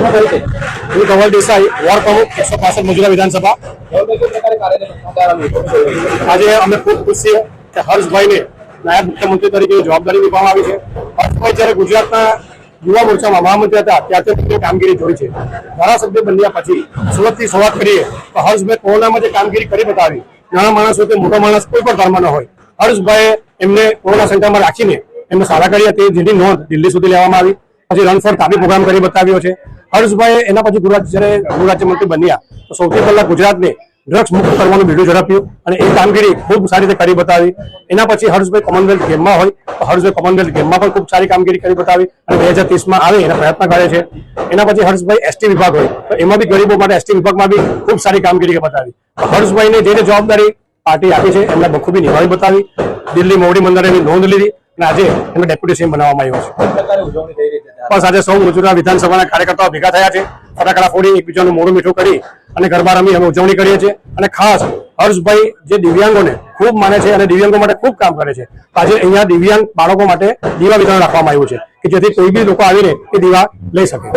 હું ધવલ દેસાઈ, વોર્ડ પ્રમુખ 165 મજૂરા વિધાનસભા। આજે અમે ખૂબ ખુશ છીએ કે હર્ષભાઈને નાયબ મુખ્યમંત્રી તરીકે જવાબદારી નિભાવવામાં આવી છે। હર્ષભાઈ જ્યારે ગુજરાતના યુવા મોરચામાં મહામંત્રી હતા ત્યારથી તેમની કામગીરી જોઈ છે। ધારાસભ્ય બન્યા પછી સુરતથી શરૂઆત કરીએ તો હર્ષભાઈ કોરોનામાં જે કામગીરી કરી બતાવી, નાના માણસ હોય કે મોટો માણસ કોઈ પણ ધર્મનો હોય, હર્ષભાઈએ એમને કોરોના સેન્ટરમાં રાખીને એમને સારા કરી હતી, જેની નોંધ દિલ્હી સુધી લેવામાં આવી। પછી રન ફોર તાપી પ્રોગ્રામ કરી બતાવ્યો છે હર્ષભાઈએ। એના પછી જ્યારે ગૃહ રાજ્યમંત્રી બન્યા તો સૌથી પહેલા ગુજરાતને ડ્રગ્સ મુક્ત કરવાનું બીડું ઝડપ્યું અને એ કામગીરી ખૂબ સારી રીતે કરી બતાવી। એના પછી હર્ષભાઈ કોમનવેલ્થ ગેમમાં હોય તો હર્ષભાઈ કોમનવેલ્થ ગેમમાં પણ ખૂબ સારી કામગીરી કરી બતાવી અને 2030માં આવે એના પ્રયત્ન કરે છે। એના પછી હર્ષભાઈ એસટી વિભાગ હોય તો એમાં બી ગરીબો માટે એસટી વિભાગમાં બી ખૂબ સારી કામગીરી બતાવી। હર્ષભાઈને જે જવાબદારી પાર્ટી આપી છે એમને બખૂબી નિભાવી બતાવી। દિલ્હી મોવડી મંદિરે એની નોંધ લીધી અને આજે એમને ડેપ્યુટી સીએમ બનાવવામાં આવ્યો છે। બસ આજે સૌ મજૂરા વિધાનસભાના કાર્યકર્તાઓ ભેગા થયા છે, ફટાકડા ફોડી એકબીજાનું મોઢું મીઠું કરી અને ગરબા રમી અમે ઉજવણી કરીએ છીએ। અને ખાસ હર્ષભાઈ જે દિવ્યાંગોને ખૂબ માને છે અને દિવ્યાંગો માટે ખૂબ કામ કરે છે, આજે અહીંયા દિવ્યાંગ બાળકો માટે દીવા વિતરણ રાખવામાં આવ્યું છે કે જેથી કોઈ બી લોકો આવીને એ દીવા લઈ શકે।